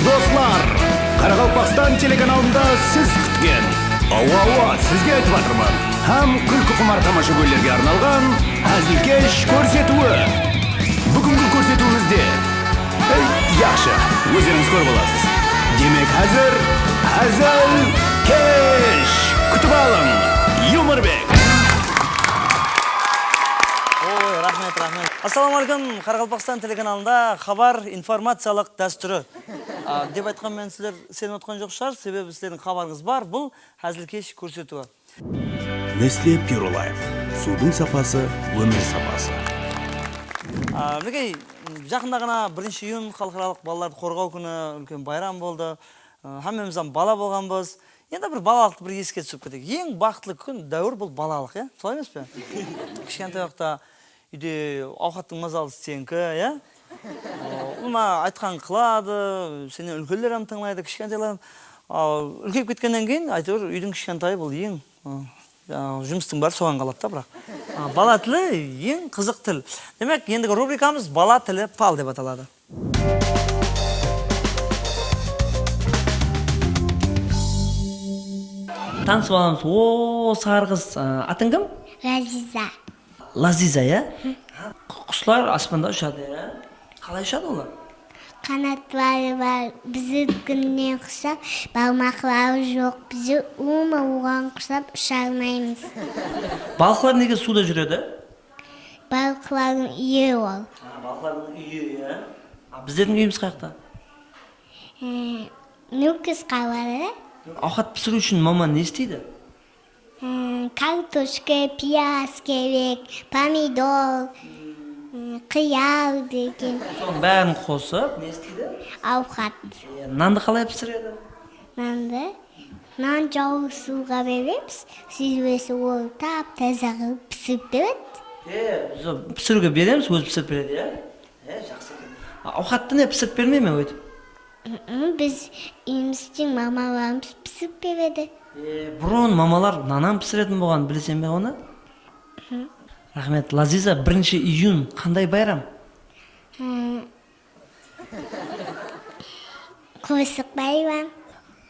достар, Қарақалпақстан телеканалында сіз күткен ауа сізге айтып жатырмын. Һәм күлкі құмар тамашагөрлерге арналған әзілкеш көрсетуі. Бүгінгі көрсетуімізде яқшы, өздеріңіз көріп аласыз. Демек әзір әзілкеш. Күтіп алың, Юморбек. Рахмет. Ассалаумағалейкум, Қарақалпақстан телеканалында хабар информациялық дәстүрі. Деп айтқан мен сіздер сеніп отқан жоқ шығар, себебі сіздердің хабарыңыз бар, бұл әзілкеш көрсетуі. Nestle Pure Life. Судың сапасы, өмір сапасы. Мінекей, жақында ғана 1 июн халықаралық балаларды қорғау күні үлкен байрам болды. Хаммемізден бала болғанбыз. Енді бір балалықты бір еске түсіп кетейік. Ең бақытлы күн дәуір бұл балалық, е? Солай емес пе? Кішкентай уақытта үйде ауқаттың мазалы сенікі, е? Ұлма айтқан қылады, сені үлкелерім тыңлайды, кішкентайларым. Үлкейіп кеткеннен кейін, айтыр, үйдің кішкентайы бұл ең жұмыстың бар соған қалады да, бірақ. Бала тілі ең қызық тіл. Демек, ендігі рубрикамыз бала тілі пал деп аталады. Танысып аламыз. Сарғыз. Атың кім? Лазиза. Лазиза, е? Құслар аспанда ұшады, е? Қалай ұшады олар? Қанаттары бар, бізді күннен құсап, бармақлары жоқ, бізді оған құсап ұша алмаймыз. Балықлар неге суда жүреді? Балықлардың үйі ол. Балықлардың үйі, е? Біздердің үйіміз қаяқта? Нүкіс қалары. Ауқат пісіру үшін мама не істейді? Картошка, пияз керек, помидор, қияр деген. Соның бәрін қосып, не істейді? Ауқат. Нанды қалай пісіреді? Нанды? Нан жауыр суға береміз, сүзбесі ол тап-таза қылып пісіріп береді. Пісіруге береміз, өзі пісіріп береді, е? Жақсы. Ауқатты не пісіріп бермей ме өйтіп? Біз үйіміздің мамаларымыз пісіріп береді. Бұрын мамалар нанан пісіретін болған, білесен бе оны? Рахмет. Лазиза, 1 июн қандай байрам? Қосық байрам.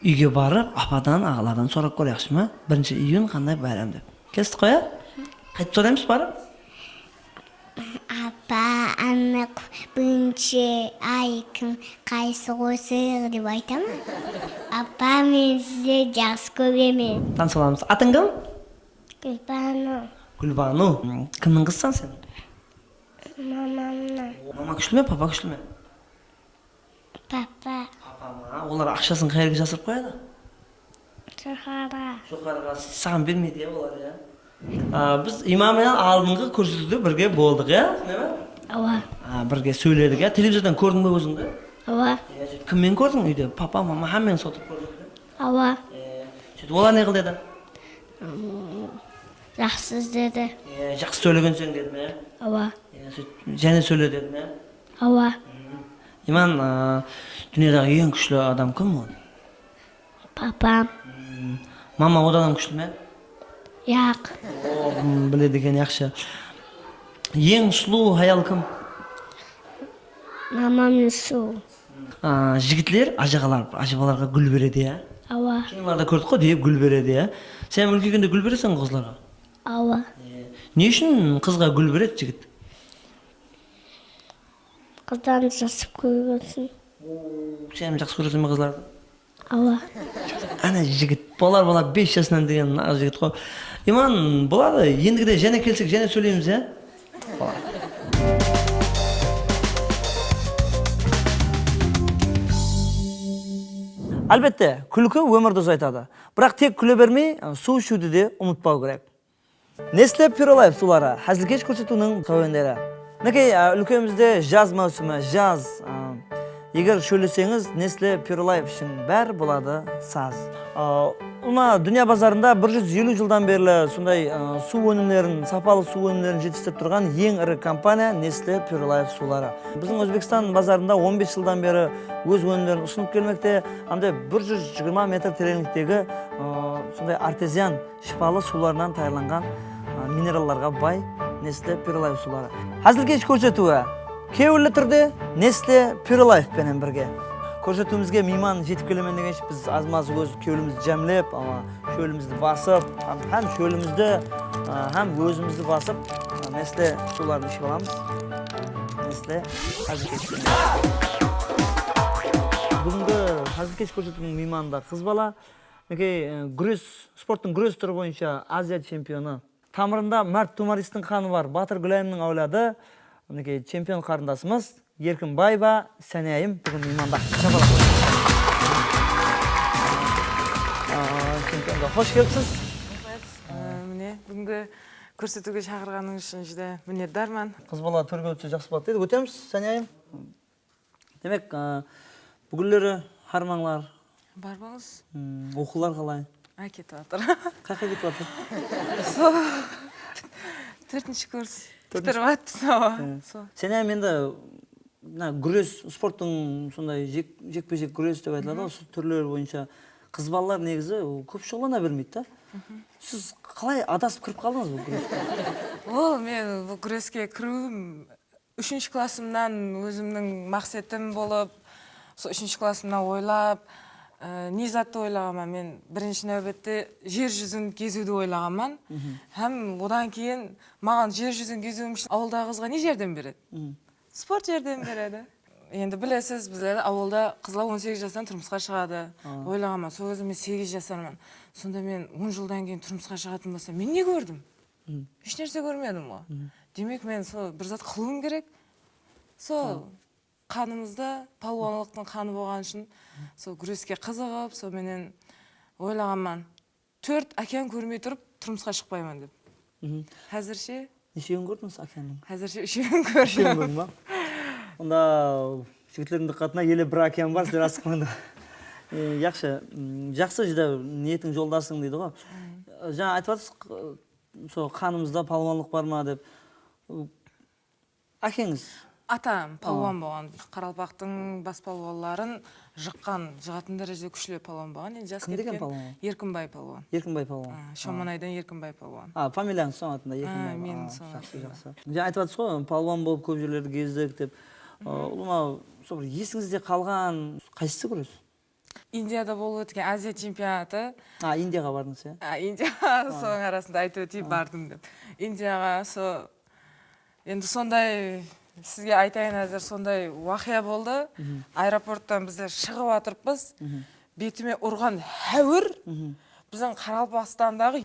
Үйге барып, ападан, ағалардан сұрап көрейікші ме? 1 июн қандай байрам деп. Кестік қоя? Қайтып сұраймыз барып? Апа, анық 1 ай кім қайсы қосыр деп айтамын. Апа, мен сізді жақсы көремін. Таныс аламыз. Атың кім? Гүлбану. Гүлбану. Кімнің қызсың сен? Мамамның. Мама күшті ме, папа күшті ме? Папа. Папа ма? Олар ақшасын қайерге жасырып қояды? Жоғарға саған бермейді, олар, е? Біз имаммен алдыңғы көрсетуде бірге болдық, е? Ава. Бірге сөйледік, е? Телевизордан көрдің бе өзіңді? Ава. Кіммен көрдің үйде? Папа, мама, хаммен сотып көрдік, е? Ава. Сөйтіп, олар не қыл деді? Жақсыз деді. Жақсы сөйлеген сен деді ме? Ава. Және сөйле деді ме? Ава. Иман, дүниедағы ең күшті адам кім ол? Папам. Мама одан күшті ме? Яқ. Біледі екен, яқшы. Ең сұлу аял кім? Мамамның су. Жігітлер ажабаларға гүл береді, е? Ава. Киноларда көрдік қой деп гүл береді, е? Сен үлкейгенде гүл бересің қызларға? Ава. Не үшін қызға гүл береді жігіт? Қыздан жасып көргенсің. Сен жақсы көресің бе қызларды? Ава. Ана жігіт, болар 5 жасынан деген жігіт қой. Иман, болады, ендігіде және келсек, және сөйлейміз, е? Әлбетте, күлкі өмірді ұзайтады. Бірақ тек күле бермей, су ішуді де ұмытпау керек. Nestle Pure Life сулары әзілкеш көрсетуінің тәуендері. Мінекей, үлкемізде жаз маусымы, жаз. Егер шөлесеңіз, Nestle Pure Life үшін бәр болады саз. Дүния базарында 150 жылдан берлі сондай су өнімдерін, сапалы су өнімдерін жетістіріп тұрған ең ірі компания Nestle Pure Life сулары. Біздің Өзбекстан базарында 15 жылдан бері өз өнімдерін ұсынып келмекте. Андай 120 метр тереңдіктегі сондай артезиан шипалы суларынан тайырланған минералларға бай Nestle Pure Life сулары. Әзілкеш көрсетуі кеуілі түрде Nestle Pure Life пенен бірге. көрсөтүүбүзгө мейман жетип келемен дегенче биз аз-маз көлүбүздү жемлеп, шөлүбүздү басып, һәм шөлүбүздү, һәм өзүбүздү басып, Nestle сууларды ичип аламыз. Nestle азыр бүгүнкү азыр кеч көрсөтүүнүн мейманында кыз бала. Күрөс, спорттун күрөс түрү боюнча Азия чемпиону. Тамырында Мәрт Тумаристин каны бар, Батыр Гүлайымдын авлады. Чемпион карындашыбыз Еркинбаева Сәнайым бүгүн мейманда. Чемпионга хош келипсиз. Міне, бүгінгі көрсетуге шақырғаныңыз үшін жүдә мінетдарман. Кыз бала төргө өтсө жакшы болот дейт. Өтөмүз, Сәнайым. Демек, бүгүнлөрү хармаңлар. Барбаңыз? Окуулар калай? Кетип атыр. Каяка кетип атыр? Со 4-нчи курс. Бітіріп атты. Сәнайым енді күрес, спорттың сондай жекпе-жек күрес деп айтылады, осы түрлері бойынша қыз балалар негізі көп шұғылдана бермейді да. Сіз қалай адасып кіріп қалдыңыз бұл күреске? Мен бұл күреске кіруім 3-ші классымнан өзімнің мақсатым болып, сол 3-ші классымнан ойлап, не затты ойлағанман, мен бірінші нәубетте жер жүзін кезуді ойлағанман. Һәм одан кейін маған жер жүзін кезуім үшін ауылдағы қызға не жәрдем береді? Спорт жәрдем береді. Енді білесіз, біздер ауылда қызға 18 жастан тұрмысқа шығады. Ойлағанман, сол кезде мен 8 жасармын. Сонда мен 10 жылдан кейін тұрмысқа шығатын болсам, мен не көрдім? Ешнәрсе көрмедім ғой. Демек мен сол бір зат қылуым керек. Сол қанымызда палуанлықтың қаны болған үшін сол күреске қызығып, сол менен ойлағанман. 4 әкем көрмей тұрып тұрмысқа шықпаймын деп. Әзірше нешеуін көрдіңіз әкенің? Әзірше 3-еуін көрдім. Онда жігітлердің диққатына еле бір әкем бар, сіздер асықпаңдар. Жақсы жүдә ниетің жолдасың дейді ғой. Жаңа айтып жатсыз, сол қанымызда палуанлық бар ма деп. Әкеңіз? Атам палуан болған. Қаралпақтың бас палуанларын жығатын дәрежеде күшлі палуан болған. Кім деген палуан? Еркінбай палуан. Еркінбай палуан. Шаманайдан Еркінбай палуан. Фамилияңыз соң атында Еркінбай. Мен соң атында. Жақсы. Жаңа айтып жатсыз ғой, палуан болып көп жерлерді кездік деп. Есіңізде қалған қайсысы күрес? Индияда болып өткен Азия чемпионаты. Индияға бардыңыз, иә? Индияға соның арасында айтып өтейін бардым деп. Индияға енді сондай сізге айтайын әзір сондай уақия болды. Аэропорттан біздер шығып атырыппыз. Бетіме ұрған әуір. Біздің Қаралпақстандағы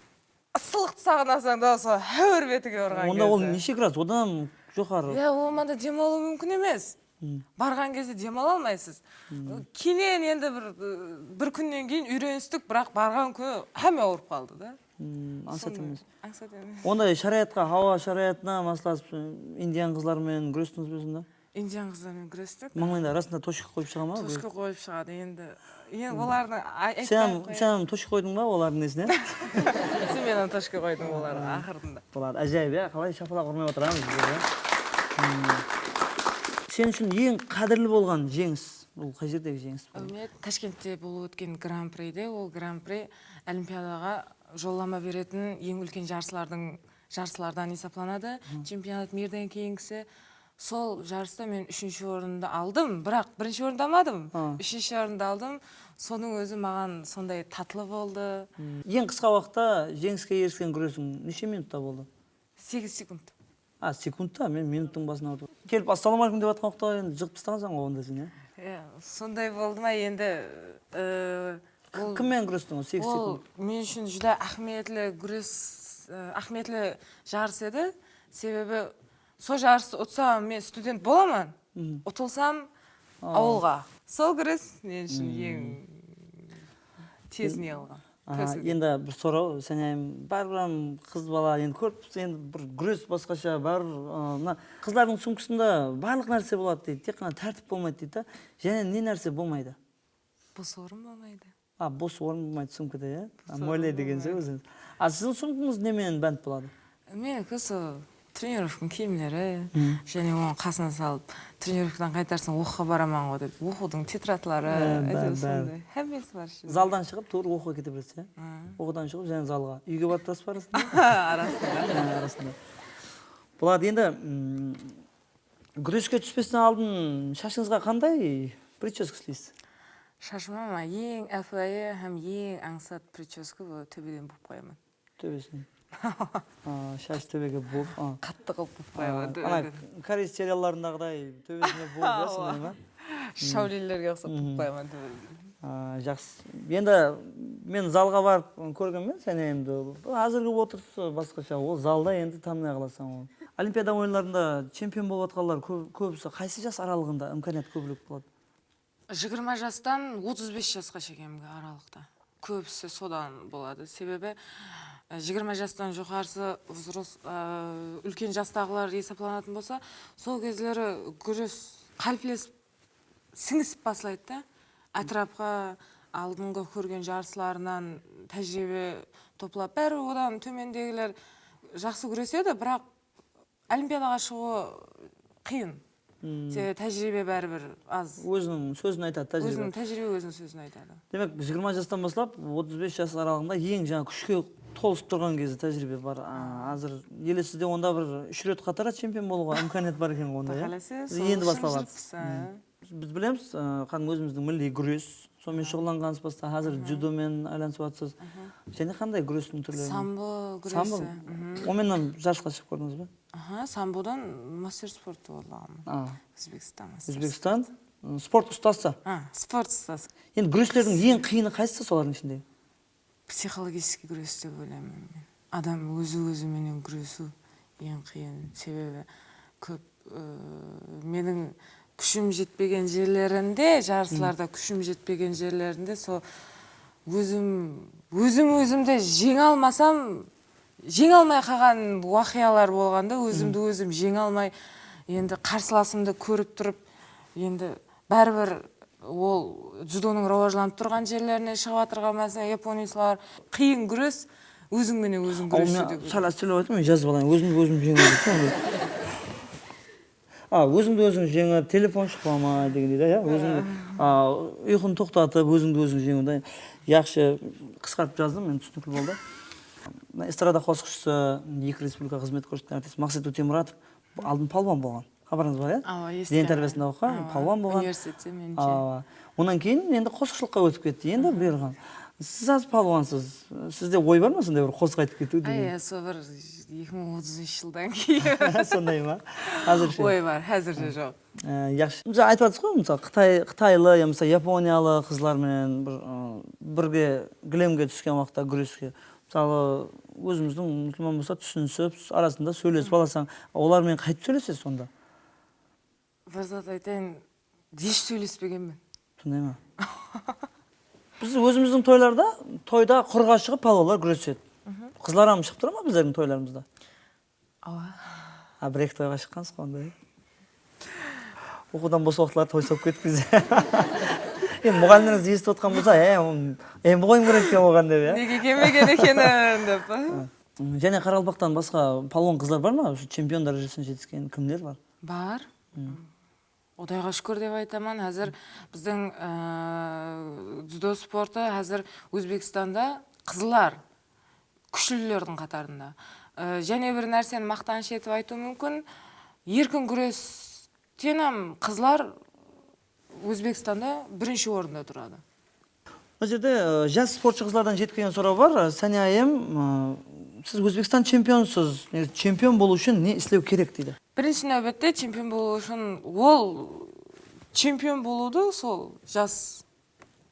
ысылықты сағынасаң да сол әуір бетіге ұрған кезде. Онда ол неше градус? Одан жоғары? Олмада демалу мүмкін емес. Барған кезде демала алмайсыз. Кейінен енді бір күннен кейін үйреністік, бірақ барған күні әме ауырып қалды да. Аңсат емес. Аңсат емес. Ондай шариатқа, хауа шариатына масласып, индиян қызлармен күрестіңіз бе сонда? Индиян қызлармен күрестік. Маңайында арасында тошық қойып шыға ма? Тошқы қойып шығады енді. Олардың Сен тошық қойдың ба олардың несіне? Сен менен тошқы қойдың олардың ақырында. Болады, әжайып, қалай шапалақ ұрмай отырамыз. Сен үшін ең қадірлі болған жеңіс, бұл қай жердегі жеңіс? Ташкентте болып өткен гран-приде, ол гран-при Олимпиадаға жоллама беретін ең үлкен жарыстардан есептелінеді. Чемпионат мирден кейінгісі. Сол жарыста мен 3-ші орынды алдым, бірақ 1-ші орынды алмадым. 3-ші орынды алдым. Соның өзі маған сондай татлы болды. Ең қысқа уақытта жеңіске еріскен күресің неше минутта болды? 8 секунд. Секундта, мен минуттың басына отырып. Келіп, ассаламалейкум деп атқан уақытта енді жығып тастағансың ғой онда сен, иә? Сондай болды ма енді... Кіммен күрестің ол 8 секунд? Мен үшін жүдә ахметлі жарыс еді. Себебі, сол жарысты ұтсам, мен студент боламын. Ұтылсам, ауылға. Сол күрес мен үшін ең тезіне алған. Енді бір сұрау, Сәнайым, бәрбірам қыз бала, енді көріп, енді бір күрес басқаша, қыздардың сумкасында барлық нәрсе болады дейді, тек қана тәртіп болмайды дейді, және не нәрсе болмайды? Бос орын болмайды. Бос орын болмайды сумкада, иә? Мойле деген сөз өзіңіз. Сіздің сумкаңыз немен бәнд болады? Мен тренировканың киімдері, және оның қасына салып, тренировкадан қайтарсың оқуға бараман ғой деп, оқудың тетрадтары, әмесі бар. Залдан шығып, тур оқуға кете бересіз, иә? Оқудан шығып, және залға. Үйге барып тұрасыз ба арасында? Арасында. Болады, енді күреске түспестен алдын шашыңызға қандай прическа істейсіз? шашым ең әпайы һәм ең аңсат прическа бұл төбеден буып қоямын. Төбесін. Шаш төбеге буып. Қатты қылып буып қоямын Ана төбеден. Корей сериалдарындағыдай төбесіне буып, иә, сондай ма? Шаулилерге ұқсап буып қоямын төбеден. Жақсы. Енді мен залға барып көргенмен сәнемді. Азыр келіп отырсыз басқаша. Ол залда енді танымай қаласың ол. Олимпиада ойындарында чемпион болып атқандар көбісі қайсы жас аралығында имканият көбірек болады? 20 жастан 35 жасқа шейінгі аралықта. Көбісі содан болады. Себебі 20 жастан жоғарысы үлкен жастағылар есептелінетін болса, сол кездері күрес қалыптасып сіңісіп басылайды да. Атрапқа алдыңғы көрген жарысыларынан тәжірибе топлап, бәрі одан төмендегілер жақсы күреседі, бірақ олимпиадаға шығу қиын. Тәжірибе бәрібір аз. Өзінің сөзін айтады, тәжірибе. Өзінің тәжірибе өзінің сөзін айтады. Демек, 20 жастан бастап 35 жас аралығында ең жаңа күшке толысып тұрған кезде тәжірибе бар. Азыр елесізде онда бір 3 рет қатар чемпион болуға имканият бар екен онда, енді басталады. Біз білеміз, қаным өзіміздің милли күрес, сонымен шұғылданғансыз баста, қазір дзюдомен айланысып жатсыз. Және қандай күрестің түрлері? Самбо күресі. Оменен жарысқа шығып көрдіңіз бе? Самбодан мастер спорты болғанмын. Өзбекстан спорт ұстасы. Спорт ұстасы. Енді күрестердің ең қиыны қайсысы солардың ішінде? Психологический күрес деп ойлаймын мен. Адам өзі-өзіменен күресу ең қиын. Себебі көп менің күшім жетпеген жерлерінде, жарысларда күшім жетпеген жерлерінде сол өзімді жеңе алмасам, жеңе алмай қалған уақиялар болғанда, өзімді өзім жеңе алмай, енді қарсыласымды көріп тұрып, енді бәрібір ол дзюдоның рауажланып тұрған жерлеріне шығып жатырған мәселе японецлар қиын күрес, өзіңменен өзің күресу деп. Сәл әстелеп айтып, мен жазып алайын, өзімді өзім жеңе. Өзіңді өзің жеңіп, телефон шықпама деген дейді, ұйқын тоқтатып, өзіңді өзің жеңуді. Яқшы қысқартып жаздым, мен түсінікті болды. Эстрада қосқышысы, екі республика қызмет көрсеткен артист Мақсат Өтемұратов алдын палуан болған. Хабарыңыз бар, иә? Дене тәрбиесінде оқыған, палуан болған. Университетте меніңше. Онан кейін енді қосқышылыққа өтіп кетті. Енді бұйырған. Сіз аз палуансыз. Сізде ой бар ма сондай бір қосқа айтып кету деген? Сол бір 2030 жылдан кейін. Сондай ма? Әзірше. Ой бар, әзірше жоқ. Яқшы. Біз айтып жатсыз ғой, мысалы Қытайлы, мысалы Япониялы қызлармен бірге гілемге түскен уақытта күреске. Мысалы өзіміздің мұсылман болса түсінісіп, арасында сөйлесіп аласаң, олармен қайтып сөйлесесіз сонда? Бір зат айтайын, еш сөйлеспегенмін. Сондай ма? Біз өзіміздің тойда құрға шығып палуалар күреседі. Қызлар амы шығып тұра ма біздердің тойларымызда? Бір-екі тойға шыққансыз қондай. Оқудан бос уақытлар той соғып кетіп бізде. Мұғалімдеріңіз естіп отқан болса, қойым керек екен оған деп, иә? Неге келмеген екенін деп. Және Қарақалпақтан басқа палуан қызлар бар ма? Чемпион дәрежесіне жетіскен кімдер бар? Бар. Одайға шүкір деп айтамын. Әзір біздің дзюдо спорты әзір Өзбекстанда қызлар күшлілердің қатарында. Және бір нәрсені мақтаныш етіп айту мүмкін. Еркін күрестен қызлар Өзбекстанда бірінші орында тұрады. Бұл жерде жас спортшы қызлардан жеткен сұрау бар. Сәния айым, сіз Өзбекстан чемпионсыз. Чемпион болу үшін не істеу керек дейді? Бірінші нәубетте чемпион болу үшін ол чемпион болуды сол жас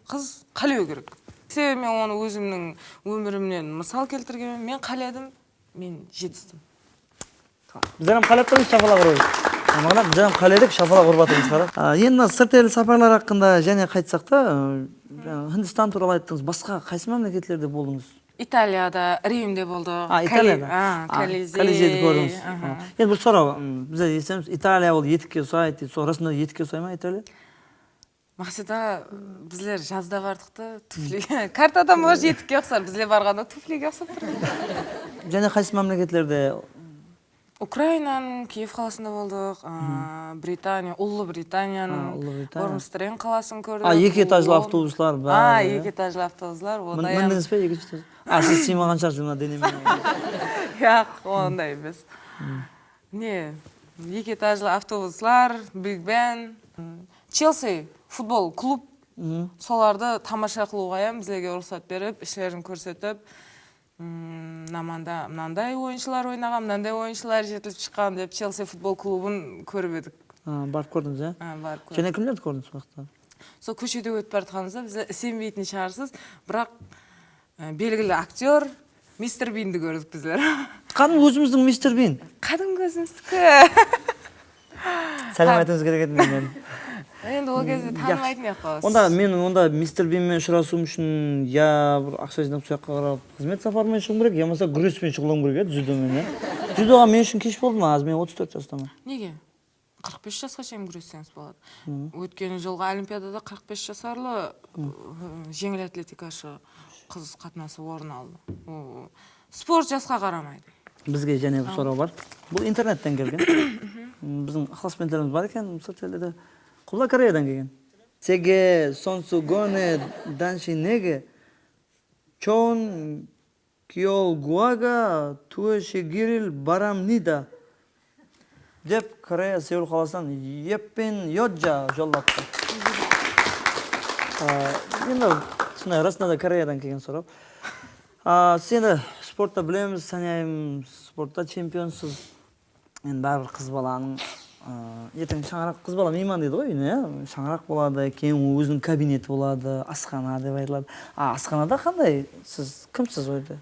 қыз қалеу керек. Себебі мен оны өзімнің өмірімнен мысал келтіргенмін. Мен қаледім, мен жетістім. Біздерім қалеттіңіз, шапалақ ұрайыз. Біздерім қаледік, шапалақ ұрбатыңыз қара. Енді сырт ел сапарлар хақында және қайтсақ та, Хindistan туралы айттыңыз. Басқа қайсы мемлекеттерде болдыңыз? Италияда, Римде болдық. Италияда? Колизейді көрдіңіз. Енді бір сұрау, бізде естеміз, Италия ол етікке ұсайды, расында етікке ұсай ма Италия? Мақсида, біздер жазда бардықты, туфли. Картадан может етікке ұқсар, біздер барғанда туфлиге ұқсап тұрды. Және қайсы мемлекеттерде? Украинаның Киев қаласында болдық, Британия, Ұлы Британияның Бормстрен қаласын көрдік. Екі этажлы автобуслар бар. Екі этажлы автобуслар. Міндіңіз бе екі этажлы? Сіз сыймаған шығарсыз денемен. Яқ, ондай емес. Не, екі этажлы автобуслар, Биг Бен, Челси футбол клуб Соларды тамаша кылууга ham бизге уруксат берип, ишлерин көрсөтүп, наманда мындай оюнчулар ойнаган, мындай оюнчулар жетилип чыккан деп Челси футбол клубун көрүп едик. Барып көрдүңүз, э? Барып көрдүк. Жана кимдерди көрдүңүз убакта? Сол көчөдө өтүп баратканыбызда биз сенбейтин шығарсыз, бірақ белгілі актер Мистер Бинді көрдік біздер. Кәдімгі өзіміздің Мистер Бин. Кәдімгі өзіміздікі. Сәлем айтыңыз керек еді менен. Енді ол кезде танымайтын ек Онда мен Мистер Бинмен ұшырасуым үшін я бір ақша жинап сол жаққа қарап қызмет сапарымен шығуым керек, я болмаса күреспен шығуым керек еді, дзюдомен. Дзюдоға мен үшін кеш болды ма? Аз мен 34 жастамын. Неге? 45 жасқа шейін күрессеңіз болады. Өткен жылғы Олимпиадада 45 жасарлы жеңіл атлетикашы қыз қатынасы орын алды. Спорт жасқа қарамайды. Бізге және бір сұрау бар. Бұл интернеттен келген. Біздің ықыласпентеріміз бар екен, соцсеттерде. Құбыла Кореядан келген. Сеге Сонсугоне Даншинеге Чон Киолгуага Туэшегирил Барамнида деп Корея Сеул қаласынан Еппен Йоджа жолдапты. Енді сондай расында да Кореядан келген сұрап. Сені спортта білеміз, санайым, спортта чемпионсыз. Енді бәрі қыз баланың ертең шаңырақ қыз бала мейман дейді ғой, шаңырақ болады, кейін өзінің кабинеті болады, асхана деп айтылады. Асханада қандай? Сіз кімсіз ойды?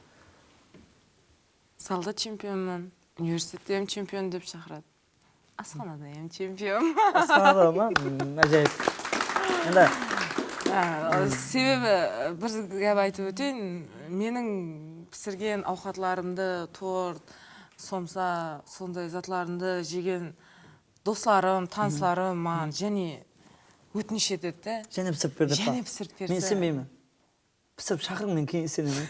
Салда чемпионмын, университетте hem чемпион деп шақырады. Асханада hem чемпион. Асханада ма? Ажайып. Енді себебі бір гәп айтып өтейін, менің пісірген ауқатларымды, торт, сомса, сондай затларымды жеген достарым, таныстарым маған және өтініш етеді. Және пісіріп берді па? Және пісіріп берді. Мен сенбеймін. Пісіріп шақырың, мен кейін сенемін.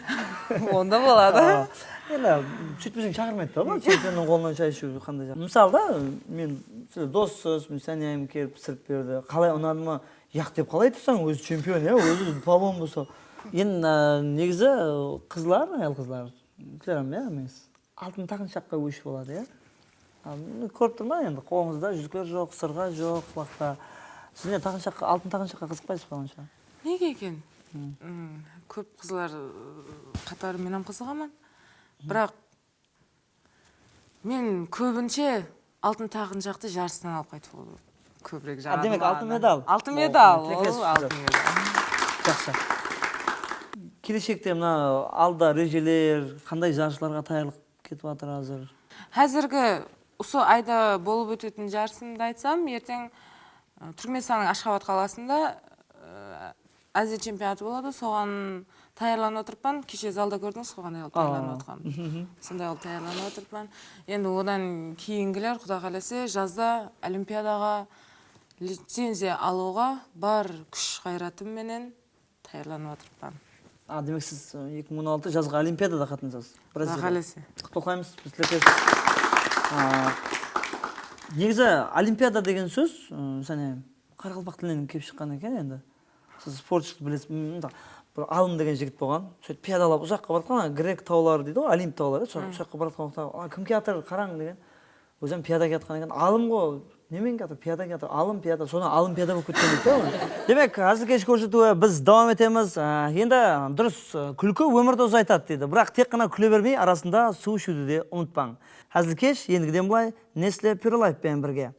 Онда болады. Енді сөйтпесең шақырмайды да, чемпионның қолынан шай ішу қандай жақ. Мысалы да, мен доссыз, мен сәнем келіп пісіріп берді. Қалай ұнады ма? Яқ деп қалай тұрсаң, өзі чемпион, өзі палуан болса. Енді негізі қызлар, әйел қызлар, алтын тақыншаққа өшіп болады, көріп тұрма енді, қолыңызда жүзіктер жоқ, сырға жоқ, уақытта. Сізіне алтын тақыншаққа қызықпайсыз болғанша? Неге екен? Көп қызлар қатары менен қызығамын. Бірақ мен көбінше алтын тақыншақты жарыстан алып қайтып болды. Көбірек жарады. Демек алтын медаль? Алтын медаль. Жақсы. Келешекте мына алда режелер, қандай жарыстарға таярлық кетіп жатыр азыр? Әзіргі осы айда болып өтетін жарысымды айтсам, ертең Түркменстанның Ашхабад қаласында Азия чемпионаты болады, соған таярланып отырмын. Кеше залда көрдіңіз, қандай алып таярланып отырмын. Сондай алып таярланып отырмын. Енді одан кейінгілер, Құда қаласа, жазда Олимпиадаға лицензия алуға бар күш қайратым менен таярланып отырмын. Демек сіз 2016 жазғы Олимпиадада қатынасыз. Құда қаласа. Құттықтаймыз, біз тілектесіз. Негізі Олимпиада деген сөз, қарақалпақ тілінен келіп шыққан екен енді. Сіз спортшықты білесіз, бір алым деген жігіт болған. Сөйтіп пиадалап ұзаққа баратқан, грек таулары дейді ғой, Олимп таулары. Ұзаққа баратқан уақытта, кім келатыр, қараң деген. Өзім пиада келатқан екен. Алым ғой, немен келатыр, пиада келатыр, алым пиада, соны алым пиада болып кеткен дейді. Демек, әзір кеш көрсетуі біз давам етеміз. Енді дұрыс күлкі өмірді ұзайтады дейді. Бірақ тек қана күле бермей, арасында су ішуді де ұмытпаң. Әзір кеш, ендігіден бұлай Nestle Pure Life'пен бірге.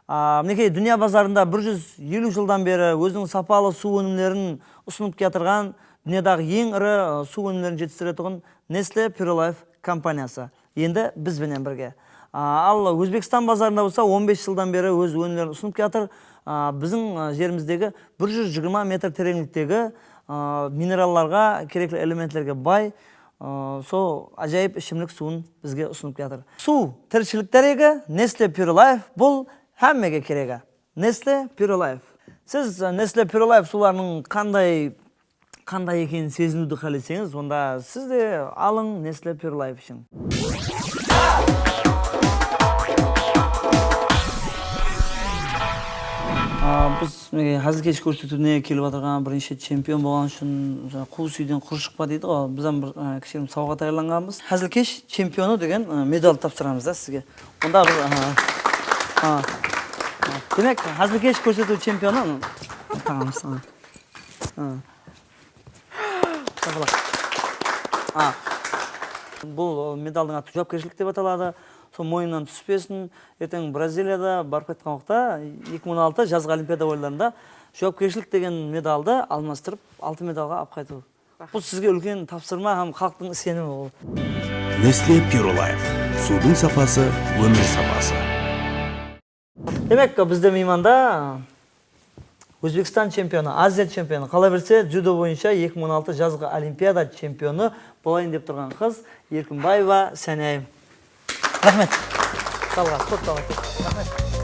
Мінекей, дүния базарында 150 жылдан бері өзінің сапалы су өнімдерін ұсынып кетірген, дүниядағы ең ірі су өнімдерін жетістіретұғын Nestle Pure Life компаниясы. Енді бізбенен бірге. Ал Өзбекстан базарында болса 15 жылдан бері өз өнімдерін ұсынып кетір. Біздің жеріміздегі 120 метр тереңліктегі минералларға, керекті элементтерге бай, сол ажайып ішімлік суын бізге ұсынып кетір. Су тіршілік дәрегі, Nestle Pure Life бұл әммеге керегі. Nestle Pure Life. Сіз Nestle Pure Life суларының қандай екенін сезінуді қалесеңіз, онда сіз де алың Nestle Pure Life үшін. Біз қазір кеш көрсетуіне келіп отырған бірінші чемпион болған үшін қуыс үйден құр шықпа дейді ғой. Бізден бір кішкене сауға таярланғанбыз. Қазір кеш чемпионы деген медаль тапсырамыз да сізге. Онда демек, қазір кеш көрсету чемпионы тағамыз. Бұл медалдың аты жауапкершілік деп аталады. Сол мойнынан түспесін. Ертең Бразилияда барып кеткен уақытта 2006 жазғы Олимпиада ойындарында жауапкершілік деген медалды алмастырып, алтын медалға алып қайту. Бұл сізге үлкен тапсырма һәм халықтың сенімі ол. Nestle Pure Life. Судың сапасы, өмір сапасы. Демек, бізде мейманда Өзбекстан чемпионы, Азия чемпионы, қала берсе дзюдо бойынша 2016 жазғы Олимпиада чемпионы болайын деп тұрған қыз Еркінбаева Сәнәйім. Рахмет. Салға, спорт салға. Рахмет.